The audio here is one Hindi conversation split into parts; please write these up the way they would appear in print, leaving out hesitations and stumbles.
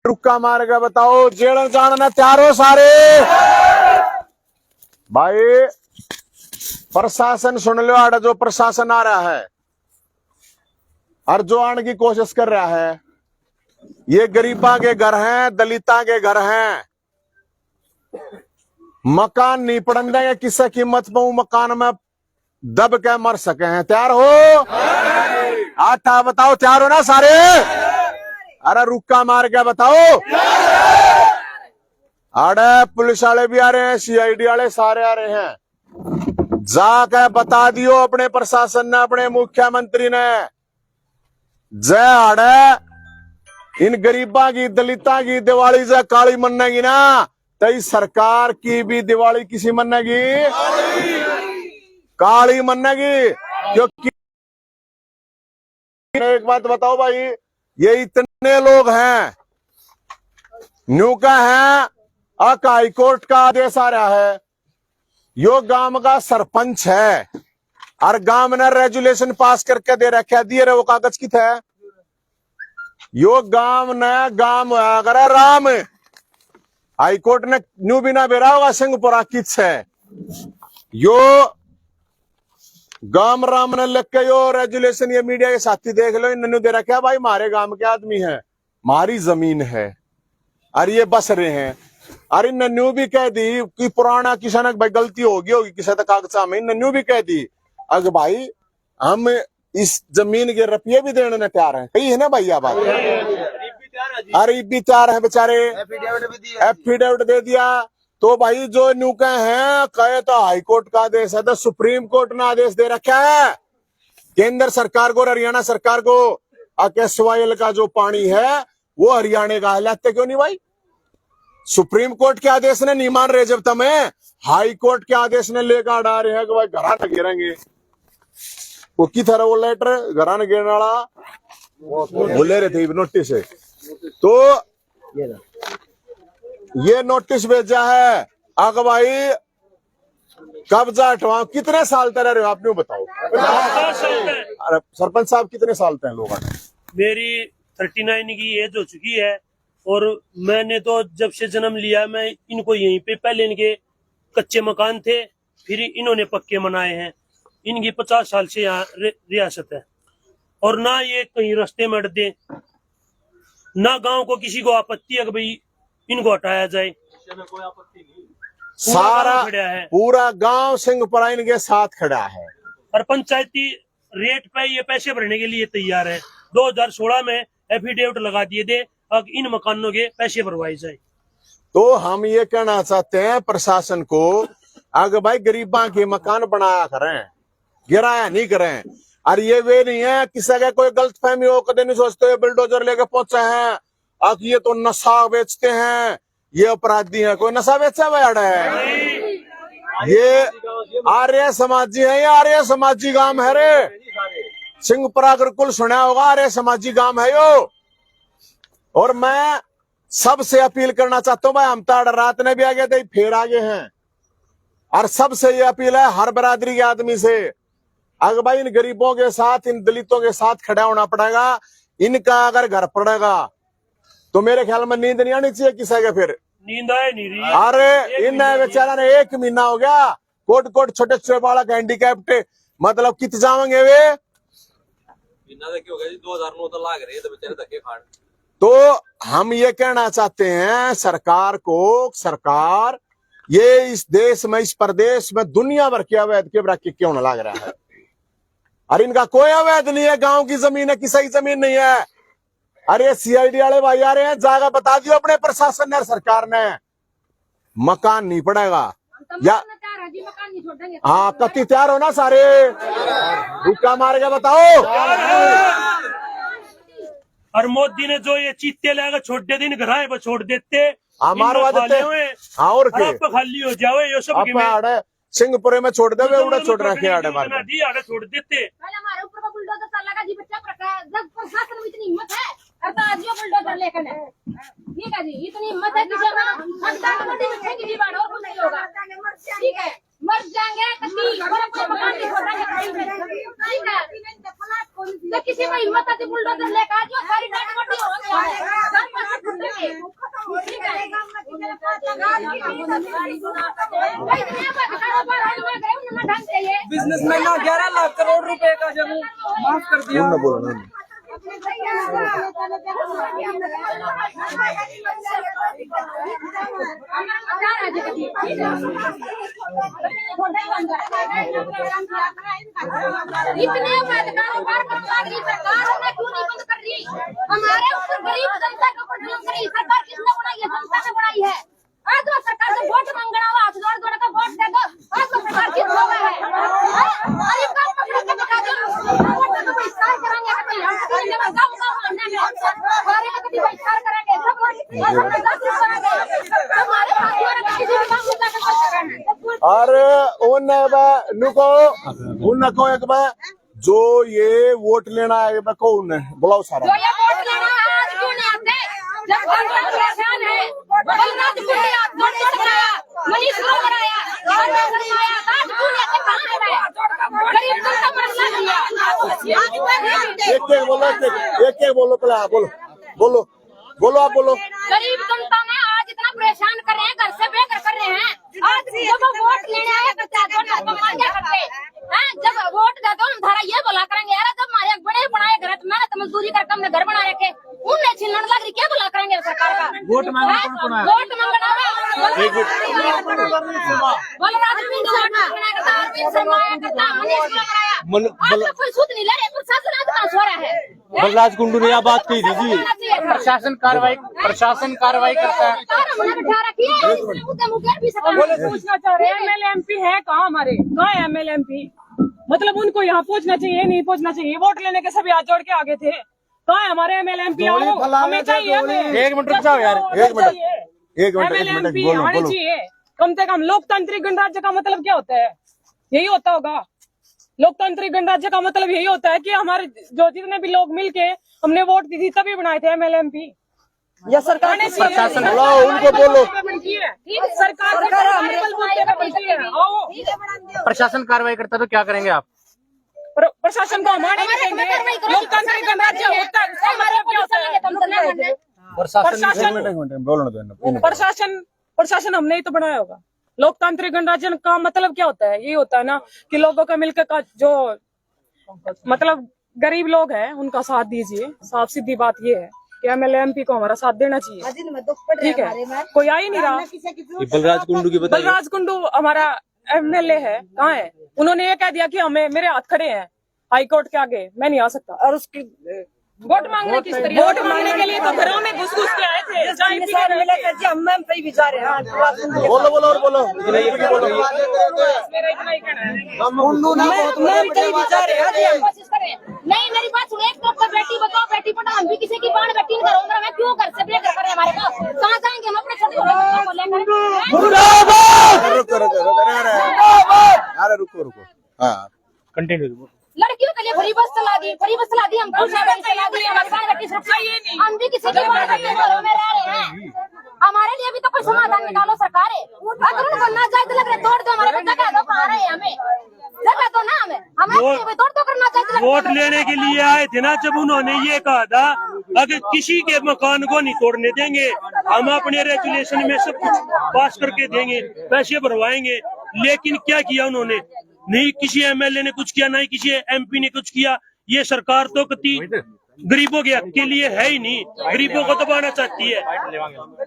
टुक्का मार के बताओ जेल जाना तैयार हो सारे भाई। प्रशासन सुन लो, आड़ा जो प्रशासन आ रहा है और जो आने की कोशिश कर रहा है, ये गरीबा के घर हैं, दलिता के घर हैं। मकान नहीं पड़न देंगे किसी कीमत पर, मकान में दब के मर सके हैं। तैयार हो? आटा बताओ तैयार हो ना सारे? अरे रुक्का मार के बताओ। अरे पुलिस वाले भी आ रहे हैं, सीआईडी वाले सारे आ रहे हैं। जाके बता दियो अपने प्रशासन ने, अपने मुख्यमंत्री ने, जय आड़े इन गरीबा की दलिता की दिवाली से काली मनेगी ना, तई सरकार की भी दिवाली किसी मनेगी, काली मनेगी। क्योंकि एक बात बताओ भाई, ये इतने लोग हैं, न्यू का है, हाई कोर्ट का आदेश आ रहा है, यो गांव का सरपंच है और गांव ने रेजुलेशन पास करके दे रखा, दिए रहे वो कागज की थे। यो गांव ने गांव अगर राम हाई कोर्ट ने न्यू बिना बेरा होगा सिंहपुरा किस है, यो गांव राम ने लिख के यो रेजुलेशन, ये मीडिया के साथी देख लो, इन्होंने दे रखा भाई हमारे गांव के आदमी है, हमारी जमीन है और ये बस रहे हैं। अरे नन्नू भी कह दी कि पुराना किसान भाई गलती होगी किसी तक कागजा में, नन्नू भी कह दी अगर भाई हम इस जमीन के रुपये भी देने तैयार हैं, कही है ना भैया बात। अरे भी तैयार है बेचारे, एफिडेविट दे दिया। तो भाई जो न्यू के हैं कहे तो हाई कोर्ट का आदेश है, तो सुप्रीम कोर्ट ने आदेश दे रखा है केंद्र सरकार को और हरियाणा सरकार को, केसवायल का जो पानी है वो हरियाणा का है, लेते क्यों नहीं भाई? सुप्रीम कोर्ट के आदेश ने नहीं मान रहे, जब तमें हाई कोर्ट के आदेश ने लेकर आ रहे हैं कि भाई घरा न गिरेंगे। वो की था वो लेटर घरा न गिरने वाला वो ले रहे थे नोटिस है, तो ये नोटिस भेजा है आगे भाई कब्जा हटवाओ। कितने साल तक रह रहे हो आप, नहीं बताओ? अरे सरपंच साहब कितने साल तक लोग? मेरी 39 की एज हो चुकी है और मैंने तो जब से जन्म लिया मैं इनको यहीं पे, पहले इनके कच्चे मकान थे, फिर इन्होंने पक्के बनाए हैं। इनकी 50 साल से यहाँ रियासत है और ना ये कहीं रास्ते में अड़ते, ना गांव को किसी को आपत्ति है कि भाई इनको हटाया जाए। कोई आपत्ति नहीं, सारा है, पूरा गांव सिंहपुरा इनके साथ खड़ा है और पंचायती रेट पे ये पैसे भरने के लिए तैयार है। 2016 में एफिडेविट लगा दिए थे अब इन मकानों के पैसे भरवाए जाए। तो हम ये कहना चाहते हैं प्रशासन को, अगर भाई गरीबा के मकान बनाया करें, गिराया नहीं करें। और ये वे नहीं है किसी का कोई गलत फहमी हो, कदे नहीं सोचते बुलडोजर लेके पहुंचे हैं अब ये तो नशा बेचते हैं, ये अपराधी है। कोई नशा बेचा हुआ है? ये आर्य समाजी है, ये आर्य समाजी गांव है रे। सिंहपुरा गुरुकुल सुना होगा, आर्य समाजी गांव है यो। और मैं सबसे अपील करना चाहता हूं भाई, हम तो रात ने भी आ गए थे, फिर आगे हैं, और सबसे ये अपील है हर बरादरी के आदमी से, अगर भाई इन गरीबों के साथ, इन दलितों के साथ खड़ा होना पड़ेगा। इनका अगर घर पड़ेगा तो मेरे ख्याल में नींद नहीं आनी चाहिए किसी के, फिर नींद आए नहीं रही। अरे इन बेचारा ने 1 महीना हो गया, कोट कोट छोटे छोटे बालक हैंडीकैप्ट, मतलब कित जाएंगे वे? 2009 तो लाग रही है तो बेचारे धक्के खान। तो हम ये कहना चाहते हैं सरकार को, सरकार ये इस देश में, इस प्रदेश में दुनिया भर के अवैध के बराकी क्यों न लग रहा है? अरे इनका कोई अवैध नहीं है, गांव की जमीन है, किसी की जमीन नहीं है। अरे सीआईडी वाले भाई आ रहे हैं, जागा बता दियो अपने प्रशासन ने, सरकार ने, मकान नहीं पड़ेगा या हाँ कति तैयार हो ना सारे? रुका मार के बताओ। और मोदी ने जो ये चीते लाकर छोड़ दे दिन घर आए छोड़ देते, मारवा देते और खाली हो जाओ ये सब सिंहपुरे में छोड़ दे, उड़ा छोड़ रखे आड़े मार आड़े छोड़ देते। हमारे ऊपर का बुलडोजर चलेगा जी, बच्चा प्रशासन में इतनी हिम्मत है करता आजियो बुलडोजर लेकर है, ठीक है जी, इतनी हिम्मत है कि जब हम बैठेंगे जी बाढ़ और कुछ नहीं होगा, ठीक है। मर जाएंगे कभी बड़ा कोई मकान नहीं छोड़ा है ठीक है तो किसी को हिम्मत आती बुलडोजर लेकर आ जो सारी डाट मट्टी हो गया है सब पैसे फूटेंगे ठीक है भाई दुनिया का कारोबार है लोग गए उन्होंने ढंग से ये बिजनेसमैन ना 11 लाख करोड़ रुपए का जब माफ कर दिया। इतने कारोबार करवा रही सरकार हमें क्यों नहीं बंद कर रही? हमारे ऊपर गरीब जनता के ऊपर जुल्म करी सरकार किसने बनाई है? जनता ने बनाई है। आज तो सरकार से वोट मांगना हुआ हाथ जोड़ जोड़ का वोट दे दो। आज तो सरकार किस हो गया है? गरीब का पकड़ के बिठा दो। वोट तो बहिष्कार करेंगे कभी हम कभी गाँव गाँव मानने में हमारे का कभी बहिष्कार करेंगे सब हम करेंगे हमारे साथियों ने किसी भी काम में करेंगे। और उनको एक बार जो ये वोट लेना है कौन है बुलाओ सारा जो ये वोट लेना आज क्यों नहीं आते? जब सरकार परेशान है बलराज गुंडी तोड़ तोड़ कराया मनीष को कराया आज क्यों नहीं आते? कहाँ है मैं गरीब जनता परेशान है। एक बोलो पहले बोलो बोलो आप बोलो। गरीब जनता में आज इतना परेशान कर रहे हैं घर से बेघर कर रहे हैं। आज जब वोट लेने आए बच्चा तो क्या करते हैं? जब वोट दे दो हम धारा ये बोला करेंगे यार जब हमारे बड़े बनाए घर मेहनत मजदूरी करके हमने घर बना रखे उनने छीनने लग रही क्या बोला करेंगे सरकार का? वोट मांगना वोट मांगना कोई सूद नहीं ले रहे प्रशासन आज कहाँ सो रहा है? बलराज कुंडू ने यह बात कही थी जी प्रशासन कार्रवाई करता है। पूछना चाह रहे हैं एमएलए एमपी है कहाँ हमारे? कहाँ है एमएलए एमपी? मतलब उनको यहाँ पहुँचना चाहिए नहीं पहुँचना चाहिए? वोट लेने के सभी हाथ जोड़ के आगे थे। कहाँ है हमारे एमएलए एमपी? हमें चाहिए एक मिनट रुक जाओ यार एमएलए एमपी आने चाहिए कम से कम। लोकतांत्रिक गणराज्य का मतलब क्या होता है? यही होता होगा। लोकतांत्रिक गणराज्य का मतलब यही होता है कि हमारे जो जितने भी लोग मिलके हमने वोट दी थी तभी बनाए थे एमएलए एमपी। या सरकार ने प्रशासन उनको बोलो प्रशासन कार्रवाई करता है तो क्या करेंगे आप? प्रशासन को हमारे देंगे। लोकतांत्रिक गणराज्य होता है प्रशासन हमने ही तो बनाया होगा। लोकतांत्रिक गणराज्य का मतलब क्या होता है? ये होता है ना कि लोगों का मिलकर का जो मतलब गरीब लोग हैं उनका साथ दीजिए। साफ सीधी बात ये है कि एमएलए एमपी को हमारा साथ देना चाहिए। ठीक है कोई आ ही नहीं रहा। बलराज कुंडू हमारा एमएलए है कहाँ है? उन्होंने ये कह दिया कि हमें मेरे हाथ खड़े हैं हाई कोर्ट के आगे मैं नहीं आ सकता। और उसकी वोट मांगने किस तरीके? वोट मांगने के लिए तो घरों में घुस घुस के आए थे। हम पे भी जा रहे हैं। बोलो बोलो मेरा इतना ही कहना है। नहीं मेरी बात सुनो। एक तो बेटी बचाओ बेटी पढ़ाओ हम भी किसी की बाण बेटी नहीं करो मैं क्यों घर से बेघर करे हमारे पास कहाँ जाएंगे हम अपने छोटे बच्चों को लेकर? रुको हाँ कंटिन्यू। लड़कियों के लिए फ्री बस चला दी हम खुश हैं चला दी हमारी बाण बेटी सुरक्षा ये नहीं हम भी किसी की बाण बेटी घरों में रह रहे हैं। हमारे लिए भी तो कोई समाधान निकालो सरकार है। अगर उनको ना जाए तो लग रहा तोड़ दो हमारे बच्चा का पा रहे हैं हमें जगह तो ना हमें तोड़ तो करना चाहिए। वोट लेने के लिए आए थे ना जब उन्होंने ये कहा था अगर किसी के मकान को नहीं तोड़ने देंगे हम अपने रेजुलेशन में सब कुछ पास करके देंगे पैसे भरवाएंगे। लेकिन क्या किया उन्होंने? नहीं किसी एमएलए ने कुछ किया नहीं किसी एमपी ने कुछ किया। ये सरकार तो कति गरीबों के लिए है ही नहीं। गरीबों को दबाना चाहती है।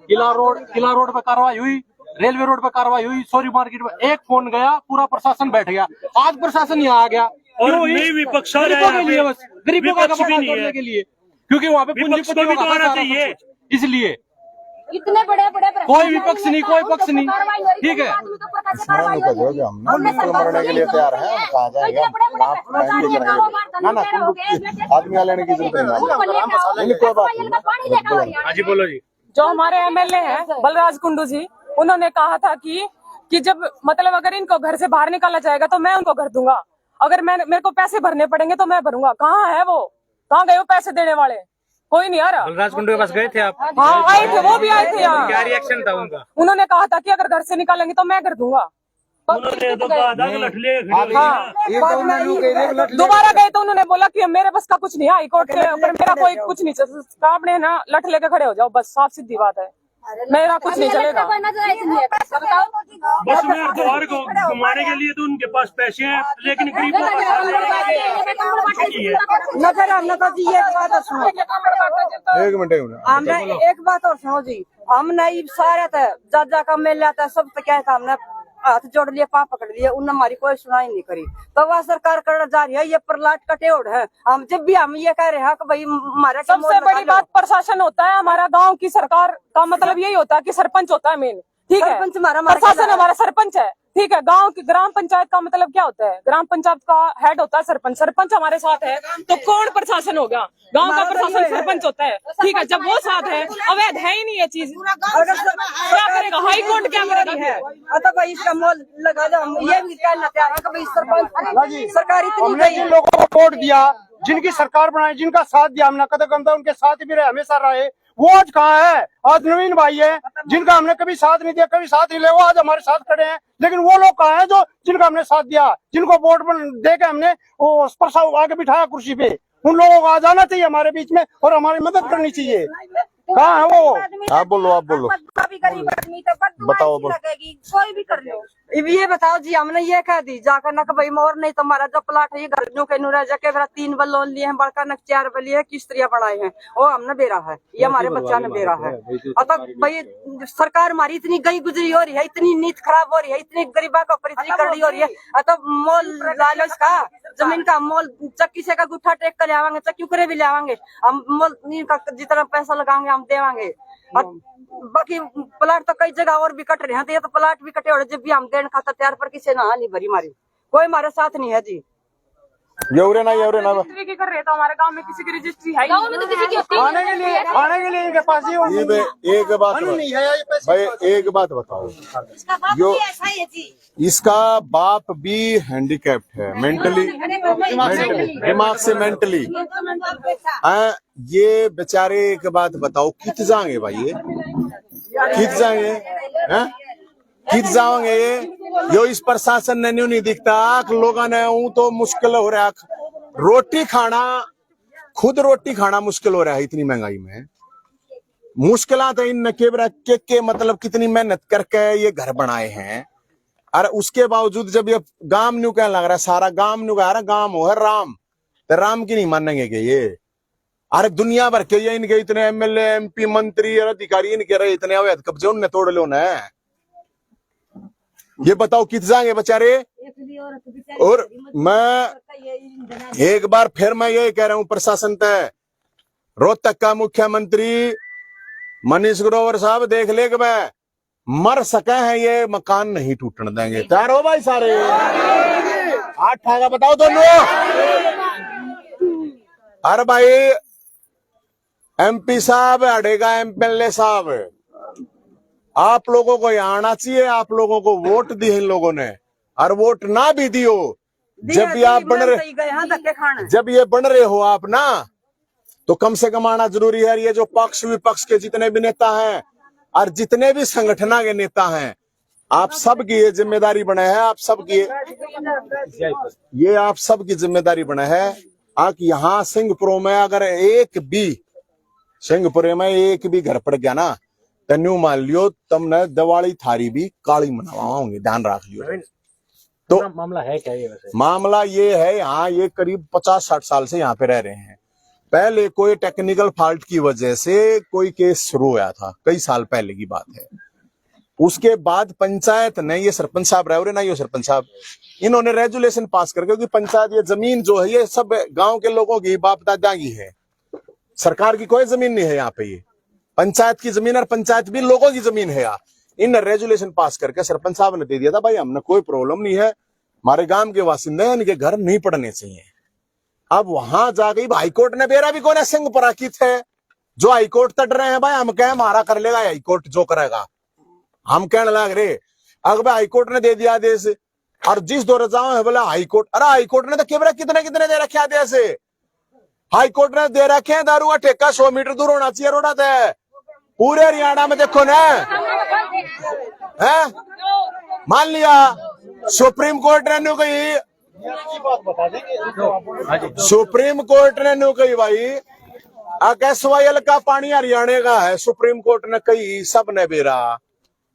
किला रोड पे कार्रवाई हुई रेलवे रोड पे कार्रवाई हुई सोरी मार्केट में एक फोन गया पूरा प्रशासन बैठ गया। आज प्रशासन यहाँ आ गया और नहीं विपक्ष गरीबों का करने के लिए क्योंकि वहाँ पे पूंजीपतियों का आना चाहिए इसलिए इतने बड़े कोई विपक्ष नहीं कोई पक्ष नहीं। ठीक है मरने के लिए तैयार है कहा जाएगा आदमी लेने की जरूरत नहीं कोई बात नहीं। हाँ जी बोलो जी। जो हमारे एमएलए हैं बलराज कुंडू जी उन्होंने कहा था कि जब मतलब अगर इनको घर से बाहर निकाला जाएगा तो मैं उनको घर दूंगा। अगर मेरे को पैसे भरने पड़ेंगे तो मैं भरूंगा। कहाँ है वो? कहाँ गए वो पैसे देने वाले? कोई नहीं आ रहा। बलराज कुंडू के पास गए थे आप? हाँ आए थे वो भी आए थे यहाँ। क्या रिएक्शन था उनका? उन्होंने कहा था कि अगर घर से निकालेंगे तो मैं घर दूंगा। उन्होंने तो कहा था कि लठले खड़े हो गए ना। दोबारा गए तो उन्होंने बोला कि मेरे बस का कुछ नहीं है, हाईकोर्ट के ऊपर मेरा कोई कुछ नहीं चल, आपने ना लठ लेके खड़े हो जाओ, बस साफ सीधी बात है, मेरा कुछ नहीं चलेगा। बस मैं हरिद्वार को घुमाने के लिए तो उनके पास पैसे हैं, लेकिन गरीबों का साथ देने एक मिनट हमने एक बात और सुनो जी, हमने सारे थे जा का मेल आता सब तो क्या था, हमने हाथ जोड़ लिए, पाँव पकड़ लिए, उन्होंने हमारी कोई सुनाई नहीं करी। तो वह सरकार कर जा रही है, ये प्रलाट का टेढ़ है। हम जब भी हम ये कह रहे हैं कि भाई हमारा सबसे बड़ी बात प्रशासन होता है, हमारा गांव की सरकार का मतलब यही होता है कि सरपंच होता है मेन, ठीक है, प्रशासन हमारा सरपंच है, ठीक है। गांव की ग्राम पंचायत का मतलब क्या होता है, ग्राम पंचायत का हेड होता है सरपंच, सरपंच हमारे साथ है तो कौन प्रशासन होगा, गांव का प्रशासन सरपंच होता है, ठीक है। जब वो साथ है, अवैध है ही नहीं ये चीज, क्या करेगा हाई कोर्ट, क्या करेगा? तो भाई इसका मोल लगा दो, हम ये भी कहना चाह रहे हैं सरपंच सरकार हमने जिन लोगों को वोट दिया, जिनकी सरकार बनाई, जिनका साथ दिया, हमने कदम था उनके साथ भी रहे, हमेशा रहे, वो आज कहाँ है? आज नवीन भाई है जिनका हमने कभी साथ नहीं दिया, कभी साथ नहीं लिया, वो आज हमारे साथ खड़े हैं। लेकिन वो लोग कहाँ हैं जो जिनका हमने साथ दिया, जिनको वोट दे के हमने वो प्रसाद आगे बिठाया कुर्सी पे, उन लोगों को आ जाना चाहिए हमारे बीच में और हमारी मदद करनी चाहिए। कहाँ है वो? आप बोलो गरीब आदमी तो बताओ, लगेगी, कोई भी कर लो। ये बताओ जी, हमने ये कह दी जाकर न भाई मोर नहीं तो हमारा जो प्लाट है ये घर के नूरा जाके 3 बल लोन लिए हैं, बड़का न 4 बल लिए किश्तियां बढ़ाए हैं, वो हमने बेरा है, ये हमारे बच्चा ने बेरा है। और तो भाई सरकार हमारी इतनी गई गुजरी हो रही है, इतनी नीत खराब हो रही है, इतनी गरीबा के ऊपर इतनी करड़ी हो रही है, तो मोल लालच का जमीन का मोल चक्की से का गुठा टेक कर ले आवांगे, चक्की करे भी ले आवांगे, हम मोल जितना पैसा लगाएंगे हम देवांगे। बाकी प्लाट तो कई जगह और भी कट रहे हैं, तो ये तो प्लाट भी कटे और जब भी हम देने खाता तैयार पर किसी ना नहीं भरी मारी, कोई हमारे साथ नहीं है जी। ये ना रजिस्ट्री की कर रहे तो हमारे गांव में किसी की रजिस्ट्री है गाँव में तो किसी की होती है। आने के लिए इनके पास ही एक बात भाई, एक बात बताओ, जो इसका बाप भी हैंडीकैप्ड है मेंटली, दिमाग से मेंटली, ये बेचारे एक बात बताओ, कित जाएंगे भाई, ये कित जाएंगे हैं, कित जाओगे यो इस प्रशासन ने नहीं दिखता, लोगों ने तो मुश्किल हो रहा, रोटी खाना, खुद रोटी खाना मुश्किल हो रहा है इतनी महंगाई में। मुश्किलात है इन के मतलब कितनी मेहनत करके ये घर बनाए हैं, और उसके बावजूद जब ये गांव न्यू कहने लग रहा है, सारा गांव न्यू कह रहा है गांव हो है राम, तो राम की नहीं मानेंगे कि ये, अरे दुनिया भर के ये इनके इतने एमएलए एमपी मंत्री और अधिकारी इनके रहे इतने अवैध कब्जे उनने तोड़ लो ना, ये बताओ कित जाएंगे बेचारे। और मैं एक बार फिर मैं ये कह रहा हूं प्रशासन तय, रोहतक का मुख्यमंत्री मनीष ग्रोवर साहब देख ले कि मैं मर सके हैं, ये मकान नहीं टूटने देंगे, तैयार हो भाई सारे, 8 ठाका बताओ दोनों। अरे भाई एमपी साहब अड़ेगा, एमएलए साहब, आप लोगों को यहाँ आना चाहिए, आप लोगों को वोट दी इन लोगों ने, और वोट ना भी दियो, जब भी आप बन रहे, जब ये बन रहे हो आप ना, तो कम से कम आना जरूरी है। ये जो पक्ष विपक्ष के जितने भी नेता हैं और जितने भी संगठन के नेता हैं, आप सब की ये जिम्मेदारी बने है, आप सब की ये आप सब की जिम्मेदारी बने है। कि यहाँ सिंहपुर में अगर सिंहपुर में एक भी घर पड़ गया ना, तो न्यू मान लियो तुमने दिवाली थारी भी काली मनावा होंगे, ध्यान रख लियो। तो मामला है क्या ये? वैसे मामला ये है, यहाँ ये करीब 50-60 साल से यहाँ पे रह रहे हैं। पहले कोई टेक्निकल फॉल्ट की वजह से कोई केस शुरू हुआ था, कई साल पहले की बात है। उसके बाद पंचायत ने, ये सरपंच साहब रहे ना, ये सरपंच साहब, इन्होंने रेजुलेशन पास करके, क्योंकि पंचायत ये जमीन जो है ये सब गांव के लोगों की, बाप दादा की है, सरकार की कोई जमीन नहीं है यहाँ पे, ये पंचायत की जमीन और पंचायत भी लोगों की जमीन है। यहाँ इन रेजुलेशन पास करके सरपंच साहब ने दे दिया था, भाई हमने कोई प्रॉब्लम नहीं है, हमारे गांव के वासिंदे हैं, इनके घर नहीं पड़ने चाहिए। अब वहां जाके हाईकोर्ट ने बेरा भी कौन है, सिंहपुरा की थे जो हाईकोर्ट तट रहे हैं, भाई हम कहे हमारा कर लेगा हाईकोर्ट जो करेगा, हम कहने लग रहे। अगर भाई हाईकोर्ट ने दे दिया आदेश, और जिस दौर जाओ है बोला हाईकोर्ट, अरे हाईकोर्ट ने तो केवल कितने कितने दे रखे आदेश, हाईकोर्ट ने दे रखे हैं दारू का ठेका 100 मीटर दूर होना चाहिए रोड़ा थे। पूरे हरियाणा में देखो ना, है मान लिया सुप्रीम कोर्ट ने नु कही, सुप्रीम कोर्ट ने नु कही भाई SYL का पानी हरियाणा का है। सुप्रीम कोर्ट ने कही, सब ने बेरा,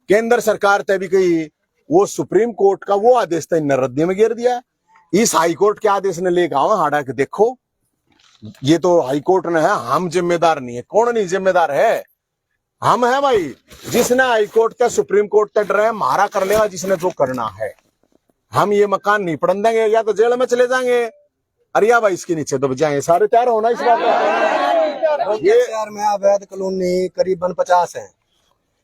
केंद्र सरकार ते भी कही, वो सुप्रीम कोर्ट का वो आदेश था इन रद्दी में गिर दिया। इस हाई कोर्ट के आदेश ने लेकर आओ हाड़ा के देखो, ये तो हाई कोर्ट ने है, हम जिम्मेदार नहीं है। कौन नहीं जिम्मेदार है? हम है भाई। जिसने हाई कोर्ट का सुप्रीम कोर्ट तक डरे मारा कर लेगा जिसने जो करना है। हम ये मकान नहीं पड़न देंगे, या तो जेल में चले जाएंगे, अरे या भाई इसके नीचे दब जाएंगे। सारे तैयार होना इस बात का। ये शहर में अवैध कॉलोनी करीबन 50 है,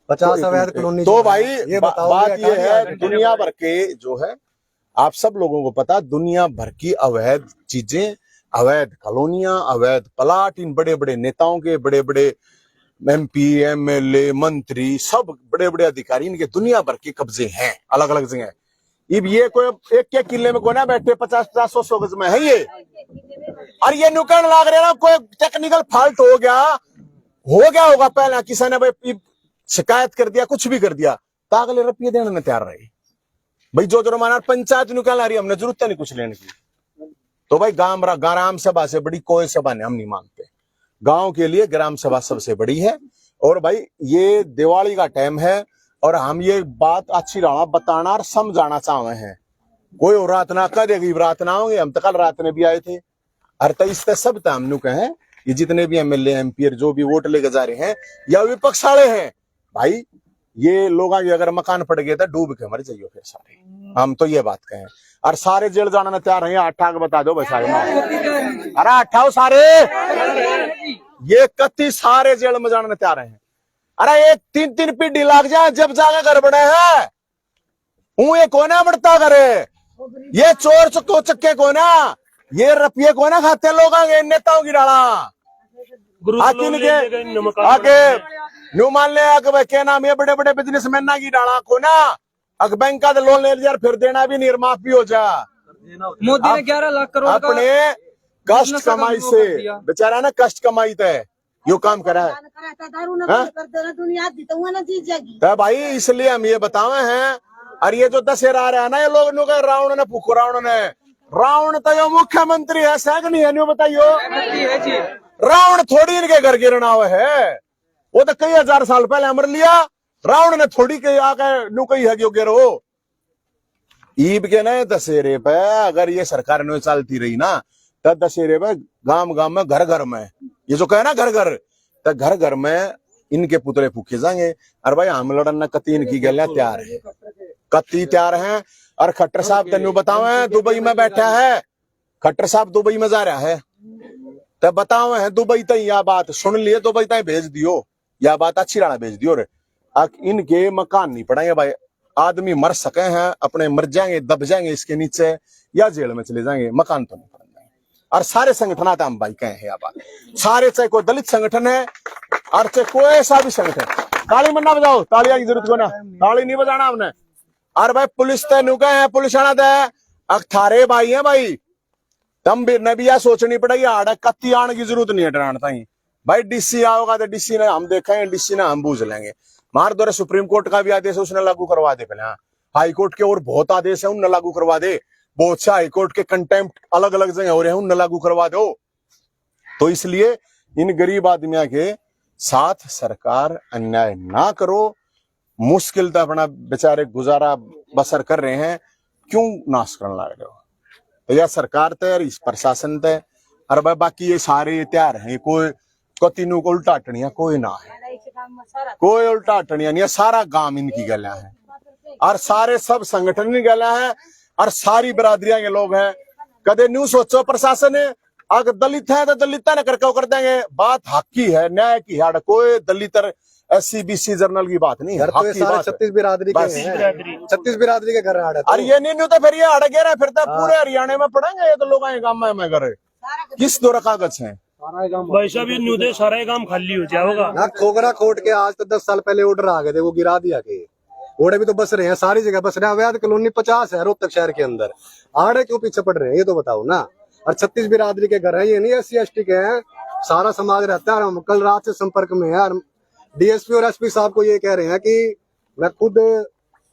50 अवैध कॉलोनी। तो भाई ये बताओ, बात ये है, दुनिया भर के जो है, आप सब लोगों को पता, दुनिया भर की अवैध चीजें, अवैध कॉलोनियां, अवैध प्लाट, इन बड़े बड़े नेताओं के, बड़े बड़े MP MLA मंत्री, सब बड़े बड़े अधिकारी, इनके दुनिया भर के कब्जे हैं अलग अलग जगह। अब ये कोई एक एक किले में कोई ना बैठे 50-50 100 गज में है ये। और ये नुकसान लाग रहे ना, कोई टेक्निकल फॉल्ट हो गया होगा, पहले किसी ने भाई शिकायत कर दिया, कुछ भी कर दिया, तो अगले रुपये देने में तैयार रहे भाई। जो जुर्माना पंचायत निकाल आ रही, हमने जरूरत नहीं कुछ लेने की। तो भाई ग्राम सभा से बड़ी कोई सभा नहीं, हम नहीं मानते। गांव के लिए ग्राम सभा सबसे बड़ी है। और भाई ये दिवाली का टाइम है, और हम ये बात अच्छी रहा बताना और समझाना चाहते हैं। कोई और रात ना कर देगी, रात ना होंगे, हम तो कल रात में भी आए थे। अरे तो इस सब तो हम कहें, ये जितने भी MLA MP जो भी वोट लेके जा रहे हैं या विपक्ष वाले हैं, भाई ये लोग अगर मकान पड़ गए तो डूब के मर जाइयो फिर सारे। हम तो ये बात कहें, और सारे जेल जाना में तैयार हैं। 8 बता दो भाई सारे, अरे 8 सारे, ये 31 सारे जेल में जाने में तैयार हैं। अरे एक 3-3 पीढ़ी लाग जाए जब जाके घर बने हैं, ये कोना बढ़ता करे, ये चोर चक्को चक्के कोना, ये रुपये कोना खाते लोग आगे नेताओं की डाला आगे न्यू मान ले आगे क्या नाम, ये बड़े बड़े बिजनेसमैन की डाला कोना, अगर बैंक का लोन ले लिया फिर देना भी नहीं, माफ भी हो जा। मोदी ने 11 लाख करोड़ अपने कष्ट कमाई से, बेचारा ना कष्ट कमाई थे यो काम करा है। तो भाई इसलिए हम ये बतावे हैं। और ये जो दशहरा आ रहा है ना, ये लोग नु रावण ने फूको, रावण तो यो मुख्यमंत्री है, सैग नहीं है, न्यू बताइयो। रावण थोड़ी इनके घर गिरना हुआ है, वो तो कई हजार साल पहले अमर लिया। रावण ने थोड़ी के आके नु कही है गिरो। ईब के ना दशहरे पे अगर ये सरकार ने चलती रही ना, तो दशहरे पे गांव गांव में घर घर में, ये जो कहे ना घर घर, तो घर घर में इनके पुतले फूके जाएंगे। और भाई हम लड़न कत्ती इनकी गलियां तैयार है, कत्ती तैयार हैं। और खट्टर साहब तेन बताओ है दुबई में बैठा है, खट्टर साहब दुबई में जा रहा है, तो बताओ है दुबई तक यह बात सुन लिए, दुबई तक भेज दियो, यह बात अच्छी राणा भेज दियो। रे इनके मकान नहीं पड़ेंगे भाई, आदमी मर सके हैं, अपने मर जाएंगे, दब जाएंगे इसके नीचे, या जेल में चले जाएंगे, मकान तो नहीं पड़ेंगे। और सारे संगठन आता हम भाई कहे हैं यह बात, सारे, चाहे कोई दलित संगठन है और चाहे कोई ऐसा भी संगठन। ताली मन्ना बजाओ, तालियां की जरूरत को ना, ताली नहीं बजाना हमने। और भाई पुलिस तय नुका है, पुलिस आना दे, अखारे भाई है भाई, तम भी नबिया सोचनी पड़ेगी, आड़ कत्ती आने की जरूरत नहीं है डराना ताई। भाई DC आओगा तो DC ने हम देखेंगे, DC ने हम बूझ लेंगे। मार दो सुप्रीम कोर्ट का भी आदेश है, उसने लागू करवा दे पहले। हाई कोर्ट के और बहुत आदेश है, उनने लागू करवा दे। बहुत से हाई कोर्ट के कंटेम्प्ट अलग अलग जगह हो रहे हैं, उनने लागू करवा दो। तो इसलिए इन गरीब आदमियों के साथ सरकार अन्याय ना करो। मुश्किल तो अपना बेचारे गुजारा बसर कर रहे हैं, क्यों नाश करने लग रहे हो? तो यह सरकार तय, इस प्रशासन तय, और भाई बाकी ये सारे तैयार हैं। कोई तीनों को उल्टा टनिया कोई ना है, कोई उल्टा टनिया नहीं है, सारा गांव इनकी गला है, और सारे सब संगठन की गला है, और सारी बिरादरियां के लोग हैं। कदे न्यू सोचो प्रशासन है, अगर दलित है तो दलित ने कर देंगे, बात हक की है, न्याय की है, कोई दलित SC BC जर्नल की बात नहीं है। तो सारे 36 बिरादरी के हैं, 36 बिरादरी के घर आड़। और ये नहीं तो फिर ये अड़ गए फिर तो पूरे हरियाणा में पड़ेंगे, ये तो लोग आए गांव में करे किस दो कागज है भाई साहब, ये न्यू दे सारा काम खाली हो जाएगा ना। खोगरा कोर्ट के आज तो 10 साल पहले ऑर्डर आ गए थे, वो गिरा दिया के ओडे भी तो बस रहे हैं, सारी जगह बस रहे हैं। अवैध कॉलोनी 50 है रोहतक शहर के अंदर, आड़े क्यों पीछे पड़ रहे हैं ये तो बताओ ना। और 36 बिरादरी के घर है, ये नहीं SC ST के हैं, सारा समाज रहता है। हम कल रात से संपर्क में है, DSP और SP साहब को ये कह रहे हैं कि मैं खुद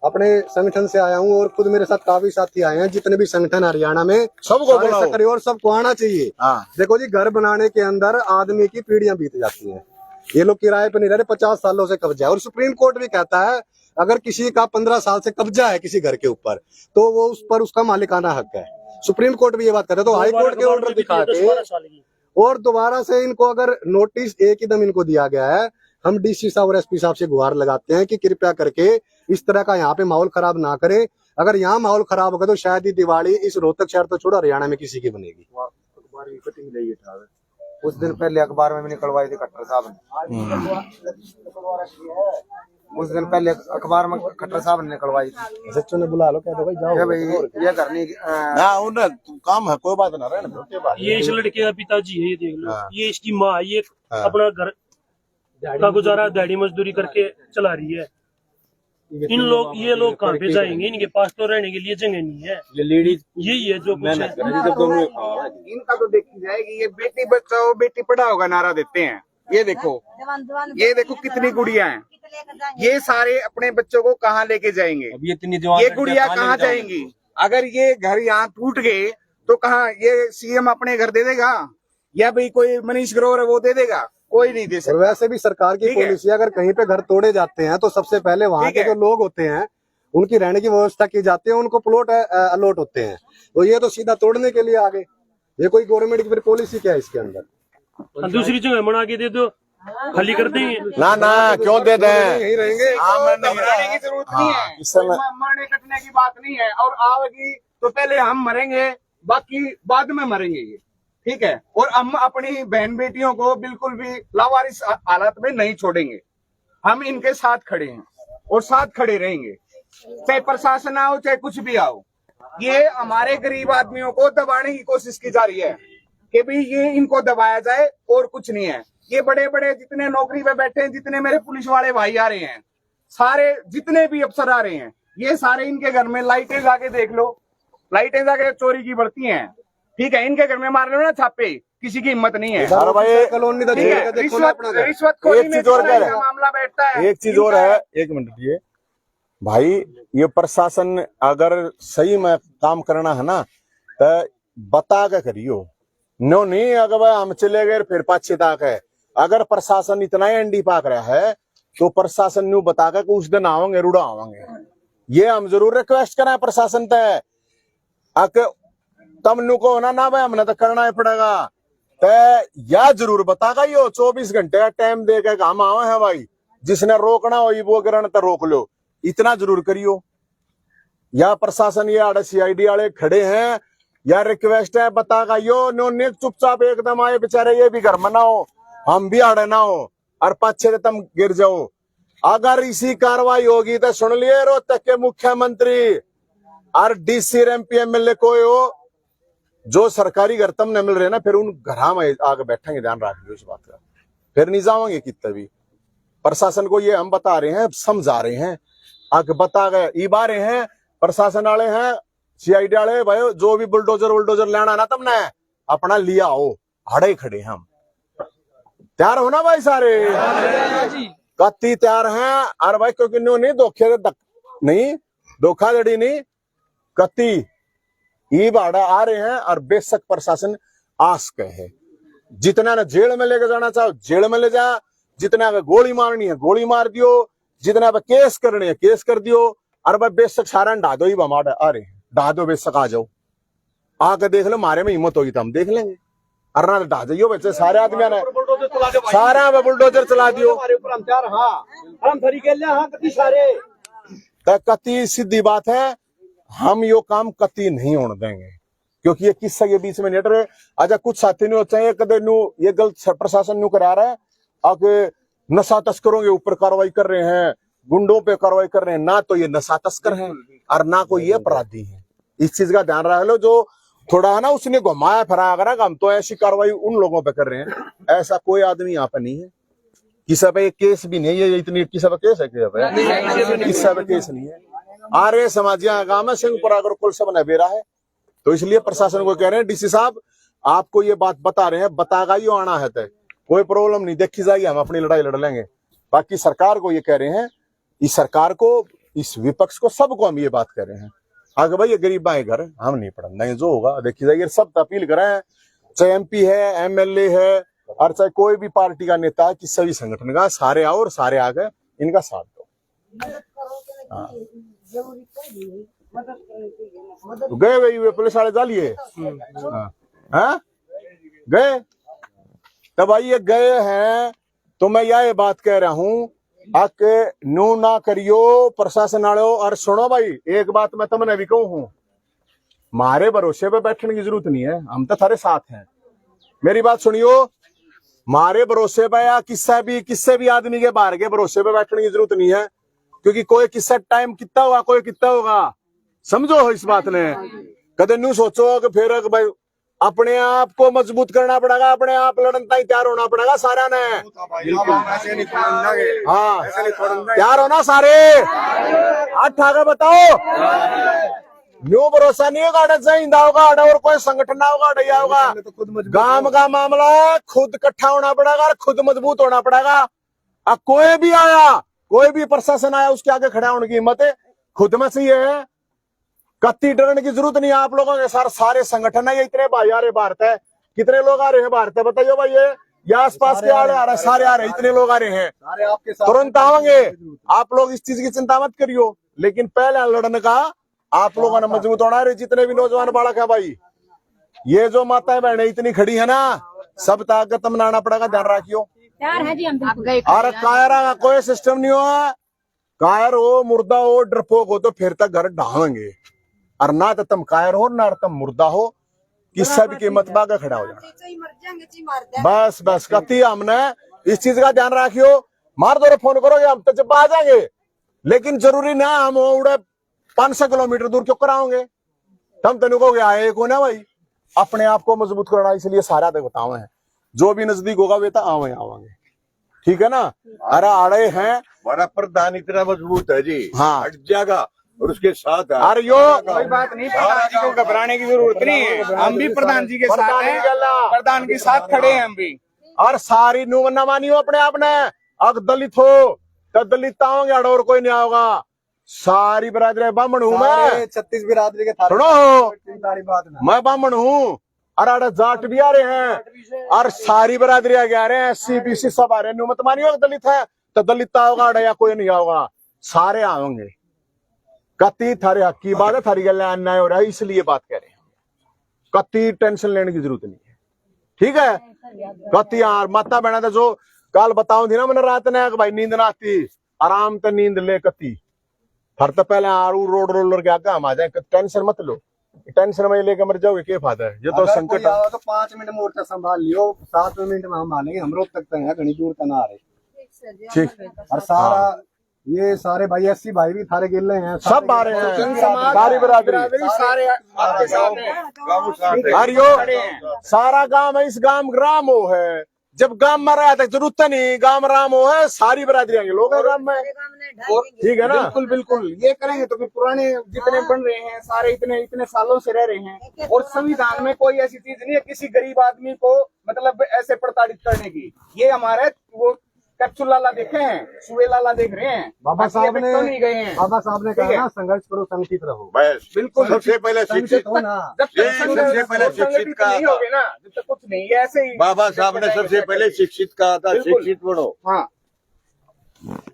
अपने संगठन से आया हूँ और खुद मेरे साथ काफी साथी आए हैं, जितने भी संगठन हरियाणा में सबको सारे बुलाओ। सक्रिय और सबको आना चाहिए। हाँ। देखो जी, घर बनाने के अंदर आदमी की पीढ़ियां बीत जाती हैं। ये लोग किराए पे नहीं रह रहे, 50 सालों से कब्जा है। और सुप्रीम कोर्ट भी कहता है अगर किसी का 15 साल से कब्जा है किसी घर के ऊपर तो वो उस पर उसका मालिकाना हक है। सुप्रीम कोर्ट भी ये बात कहता है। तो हाई कोर्ट के ऑर्डर दिखा के 12 साल की और दोबारा से इनको अगर नोटिस एक ही दम इनको दिया गया है, हम डीसी साहब और एसपी साहब से गुहार लगाते हैं कि कृपया करके इस तरह का यहाँ पे माहौल खराब ना करें। अगर यहाँ माहौल खराब होगा तो शायद ही दिवाली इस रोहतक शहर तो छोड़ो हरियाणा में किसी की बनेगी। उस दिन पहले अखबार में भी निकलवाई थी खट्टर साहब ने, उस दिन पहले अखबार में खट्टर साहब ने निकलवाई थी। सच्चों ने बुला लो, कह दो भाई जाओ भाई ये करनी हाँ उन्हें काम है, कोई बात ना रहने दो, कोई बात ये इस लड़के का पिताजी है, ये देख लो। हाँ। ये इसकी माँ, ये अपना घर का गुजारा दिहाड़ी मजदूरी करके चला रही है। ये लोग कहाँ पे जाएंगे? इनके पास तो रहने के लिए जगह नहीं है। ये लेडीज यही है जो कुछ है। इनका तो देखी जाएगी। ये बेटी बचाओ बेटी पढ़ाओ का नारा देते हैं। ये देखो कितनी गुड़िया हैं। ये सारे अपने बच्चों को कहाँ लेके जाएंगे? ये गुड़िया कहाँ जाएंगी? अगर ये घर यहाँ टूट गए तो कहाँ ये सीएम अपने घर दे देगा या भाई कोई मनीष ग्रोवर है वो दे देगा? कोई नहीं दे और सकता। वैसे भी सरकार की ठीक है। पॉलिसी, अगर कहीं पे घर तोड़े जाते हैं तो सबसे पहले वहाँ ठीक के है। जो लोग होते हैं उनकी रहने की व्यवस्था की जाती है, उनको प्लॉट अलॉट होते हैं। तो ये तो सीधा तोड़ने के लिए आ गए। ये कोई गवर्नमेंट की फिर पॉलिसी क्या है इसके अंदर? दूसरी जगह बना के दे दो, खाली कर देंगे। ना ना क्यों दे दें? यहीं रहेंगे। घबराने की जरूरत नहीं है। इस समय मरने कटने की बात नहीं है। और आवेगी तो पहले हम मरेंगे, बाकी बाद में मरेंगे ये, ठीक है। और हम अपनी बहन बेटियों को बिल्कुल भी लावारिस हालत में नहीं छोड़ेंगे। हम इनके साथ खड़े हैं और साथ खड़े रहेंगे, चाहे प्रशासन आओ चाहे कुछ भी आओ। ये हमारे गरीब आदमियों को दबाने की कोशिश की जा रही है कि भाई ये इनको दबाया जाए और कुछ नहीं है। ये बड़े बड़े जितने नौकरी पे बैठे हैं, जितने मेरे पुलिस वाले भाई आ रहे हैं, सारे जितने भी अफसर आ रहे हैं, ये सारे इनके घर में लाइटें जाके देख लो, लाइटें जाके चोरी की बढ़ती हैं, ठीक है। इनके घर में मार लो ना छापे, किसी की हिम्मत नहीं है। अरे भाई कॉलोनी तो ठीक है। देखो ना अपना घर। रिश्वत एक चीज और कह रहे हैं। मामला बैठता है। एक चीज और है, एक मिनट ये भाई, ये प्रशासन अगर सही में काम करना है ना तो बता के करियो, नो नहीं अगर भाई हम चले गए फिर पाछे तक है। अगर प्रशासन इतना ही अंडी पाक रहा है तो प्रशासन न्यू बता के उस दिन आवेंगे रूढ़ा आवेंगे। ये हम जरूर रिक्वेस्ट करें प्रशासन तय तम नु को ना भाई हमने तो करना ही पड़ेगा तय, या जरूर बतागा यो 24 घंटे का टाइम दे के हम आवे हैं भाई। जिसने रोकना हो वो ग्रहण तो रोक लो, इतना जरूर करियो। या प्रशासन ये आड़े CID वाले खड़े हैं, या रिक्वेस्ट है बतागा यो नो ने चुपचाप एकदम आए बेचारे, ये भी घर में ना हो हम भी आड़े ना हो और पाछे तुम गिर जाओ। अगर इसी कार्रवाई होगी तो सुन लिए रोहतक के मुख्यमंत्री और DC MP MLA कोई हो जो सरकारी घर तुमने मिल रहे ना, फिर उन घर में आगे बैठेंगे, ध्यान रख लो इस बात का। फिर नहीं जाओगे कितने भी। प्रशासन को ये हम बता रहे हैं, समझा रहे हैं, आगे बता गए ई बारे हैं प्रशासन वाले हैं, CID वाले भाई, जो भी बुलडोजर लेना ना तुमने अपना लिया हो, हड़े खड़े हम तैयार हो ना भाई सारे, कत्ती तैयार हैं। और भाई क्योंकि नहीं नहीं धोखाधड़ी नहीं, कत्ती ये बाड़ा आ रहे हैं। और बेशक प्रशासन आस के है, जितना ने जेल में लेके जाना चाहो जेल में ले जा, जितना पे गोली मारनी है गोली मार दियो, जितना पे केस करने है केस कर दियो। और भाई बेशक सारा ढा दो ही बमाड़ आ रहे हैं, ढा दो बेशक आ जाओ, आके देख लो, मारे में हिम्मत होगी तो हम देख लेंगे। और ना ढा जाइयो बच्चे सारे आदमी ने सारा बुलडोजर चला दियो। कति सीधी बात है, हम यो काम कति नहीं होने देंगे, क्योंकि ये किस्सा के बीच में नेट रहे। अच्छा कुछ साथी ने होते हैं कदे नु ये गलत प्रशासन नु करा रहा है, आगे नशा तस्करों के ऊपर कार्रवाई कर रहे हैं, गुंडों पे कार्रवाई कर रहे हैं, ना तो ये नशा तस्कर हैं और ना कोई ये अपराधी है। इस चीज का ध्यान रख लो। जो थोड़ा है ना उसने घुमाया फिराया करा, हम तो ऐसी कार्रवाई उन लोगों पे कर रहे हैं, ऐसा कोई आदमी यहाँ पे नहीं है। किसी पे केस भी नहीं है, इतनी किसी पे केस है, किसी पे केस नहीं है। आर्य समाजिया गांव में सिंहपुरा गुरुकुल सब नबेरा है, तो इसलिए प्रशासन को कह रहे हैं DC साहब आपको ये बात बता रहे हैं, बतागा ही आना है तो कोई प्रॉब्लम नहीं, देखी जाएगी, हम अपनी लड़ाई लड़ लेंगे। बाकी सरकार को ये कह रहे हैं, इस सरकार को इस विपक्ष को, सबको हम ये बात कर रहे हैं, आगे भाई ये गरीब भाई घर हम नहीं पढ़ने देंगे, जो होगा देखिए जाइए। सब अपील कर रहे हैं, चाहे MP है, MLA है, और चाहे कोई भी पार्टी का नेता है, किसी भी संगठन का, सारे आओ और सारे आगे इनका साथ दो। हाँ। तो गए भाई वे पुलिस वाले डालिए, हाँ गए, तब भाई ये गए हैं। तो मैं यह बात कह रहा हूं, आके नू ना करियो प्रशासन वालों। और सुनो भाई, एक बात मैं तुमने भी कहूं हूं, मारे भरोसे पे बैठने की जरूरत नहीं है, हम तो थारे साथ हैं। मेरी बात सुनियो, मारे भरोसे पे या किससे भी आदमी के बाहर के भरोसे पे बैठने की जरूरत नहीं है, क्योंकि कोई किससे टाइम कितना होगा, कोई कितना होगा, समझो इस बात ने। कदे नू सोचो कि फिर भाई अपने आप को मजबूत करना पड़ेगा, अपने आप लड़न तक तैयार होना पड़ेगा सारा ने। हाँ तैयार होना सारे, हाथ ठाकर बताओ। न्यू भरोसा नहीं होगा, जिंदा होगा और कोई संगठन ना होगा, डैया होगा। गांव का मामला है, खुद इकट्ठा होना पड़ेगा और खुद मजबूत होना पड़ेगा। अब कोई भी आया, कोई भी प्रशासन आया, उसके आगे खड़ा होने की हिम्मत है खुद में से है। कत्ती डरने की जरूरत नहीं है आप लोगों के। सारे संगठन है, ये इतने भाई आ रहे भारत है, कितने लोग आ रहे हैं भारत है बताइए भाई। ये आसपास के आ रहे, सारे आ रहे, इतने लोग आ रहे हैं, तुरंत आवेंगे। आप लोग इस चीज की चिंता मत करियो, लेकिन पहले लड़ने का आप लोगों ने मजबूत होना है। जितने भी नौजवान बालक है भाई, ये जो माताएं बहनें इतनी खड़ी है ना, सब ताकत मनाना पड़ेगा, ध्यान रखियो। और कायरा का कोई सिस्टम नहीं हुआ, कायर हो मुर्दा हो डरपोक हो तो फिर तक घर ढावेंगे, और ना तो तुम कायर हो ना तुम मुर्दा हो, किसी भी कीमत में आगे खड़ा हो जाना। बस कती हमने इस चीज का ध्यान रखियो। मार दो फोन करोगे हम तो जब आ जाएंगे, लेकिन जरूरी ना हम उड़े 500 किलोमीटर दूर क्यों कराओगे। तुम तेन कहोगे आए को ना भाई, अपने आप को मजबूत करना, इसलिए सारा तक बताओ है। जो भी नजदीक होगा वे तो आवेंगे, ठीक है ना। अरे आड़े हैं, हमारा प्रधान इतना मजबूत है जी, हाँ हट जाएगा और उसके साथ अरे यो कोई बात नहीं, प्रधान जी को घबराने की जरूरत नहीं है, हम भी प्रधान जी के साथ हैं, प्रधान के साथ खड़े हैं हम भी। और सारी नू न मानियो अपने आप ने, अग दलित हो तो दलित आओगे, और कोई नहीं आओगा। सारी बरादरी ब्राह्मण हूँ मैं, 36 बिरादरी के सुनो मैं ब्राह्मण हूँ, और जाट भी आ रहे हैं, और सारी बरादरी आगे आ रहे हैं, SC BC सब आ रहे हैं। नू मत मानियो दलित है तो दलित आओगा, या कोई नहीं आओगा, सारे आओगे। कति थारे हक की बात है, थारी गल अन्याय हो रहा है, इसलिए बात कह रहे हैं। कति टेंशन लेने की जरूरत नहीं है, ठीक है। कति यार माता बहना था जो कल बताऊं थी ना मैंने रात ने, भाई नींद ना आती, आराम से नींद ले कति हर तो पहले आरू रोड रोलर के आगे हम आ जाए, टेंशन मत लो। टेंशन में लेकर मर जाओगे क्या फायदा है। ये तो संकट है। तो 5 मिनट मोर्चा संभाल लियो, 7 मिनट में हम आनेंगे, हम रोड तक तो है, घनी दूर तक आ रहे। ठीक, और सारा ये सारे भाई SC भाई भी थारे गिल्ले हैं, सब आ रहे हैं, सारी बरादरी सारे आपके साथ हैं। हरियो सारा गांव है, इस गांव ग्राम हो है। जब गांव में रहा था जरूरत नहीं, गांव राम हो है, सारी बरादरी के लोग है गांव में, ठीक है ना। बिल्कुल बिल्कुल, ये करेंगे तो फिर पुराने जितने बन रहे हैं सारे इतने सालों से रह रहे हैं, और संविधान में कोई ऐसी चीज नहीं है किसी गरीब आदमी को मतलब ऐसे प्रताड़ित करने की। ये हमारे वो कैप्सूल लाला देखे हैं, सुबह लाला देख रहे हैं, बाबा साहब ने, तो नहीं गए हैं। बाबा साहब ने कहा ना, संघर्ष करो संगठित रहो। बस बिल्कुल, सबसे पहले शिक्षित हो ना, जब तक सबसे पहले शिक्षित कहा नहीं था, होगे ना, जब तक कुछ नहीं है, ऐसे ही बाबा साहब ने सबसे पहले शिक्षित कहा था, शिक्षित बनो। हाँ,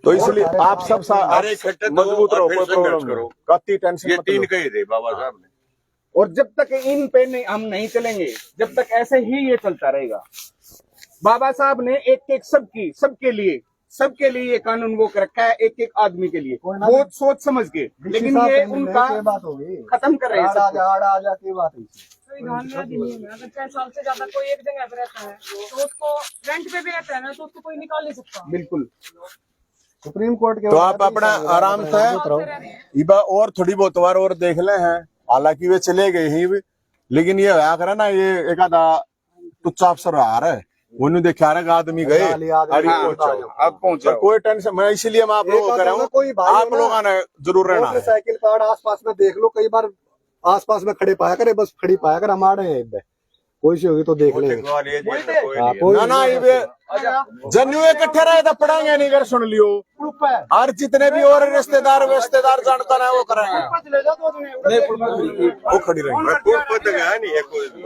तो इसलिए आप सब अरे इकट्ठे मजबूत रहो, फिर कोई संघर्ष प्रॉब्लम करो। करो, कति टेंशन ये मत 3 लो। कहे थे बाबा साहब ने। और जब तक इन पे नहीं हम नहीं चलेंगे, जब तक ऐसे ही ये चलता रहेगा। बाबा साहब ने एक सबके लिए ये कानून वो कर रखा है, एक आदमी के लिए, बहुत सोच समझ के, लेकिन ये उनका बात होगी, खत्म कर रहे हैं सब कुछ। आड़ा की बात है। संविधान में अधिनियम है, अगर 6 साल से ज्यादा कोई एक जगह पे रहता है तो उसको रेंट पे भी रहता है ना, तो उसको कोई निकाल नहीं सकता। बिल्कुल, सुप्रीम कोर्ट के तो आप अपना आराम से इबा और थोड़ी बहुत बार और देख ले हैं, हालांकि वे चले गए ही, लेकिन ये होया करे ना, ये एक आधा टुच्चा अफसर आ रहा है, वो नहीं देखा रहा आदमी गए, अब पहुंचा कोई टेंशन। मैं इसीलिए मैं आप लोगों को कह रहा हूँ, आप लोगों ने जरूर रहना है। मोटरसाइकिल कार्ड आसपास में देख लो, कई बार आसपास में खड़े पाया करे, बस खड़ी पाया कर, हम आ रहे हैं। कोई सी होगी तो देख वो लेंगे। दिखवा लिए जी, इसमें कोई हाँ, नहीं है। कोई ना ना ये जन्यू इकट्ठे रहे तो पढ़ाएंगे नहीं, अगर सुन लियो। ग्रुप है और जितने भी और रिश्तेदार जानता है वो करेंगे, ले जाओ तो वो खड़ी रहेंगे। कोई पता है नहीं है कोई भी।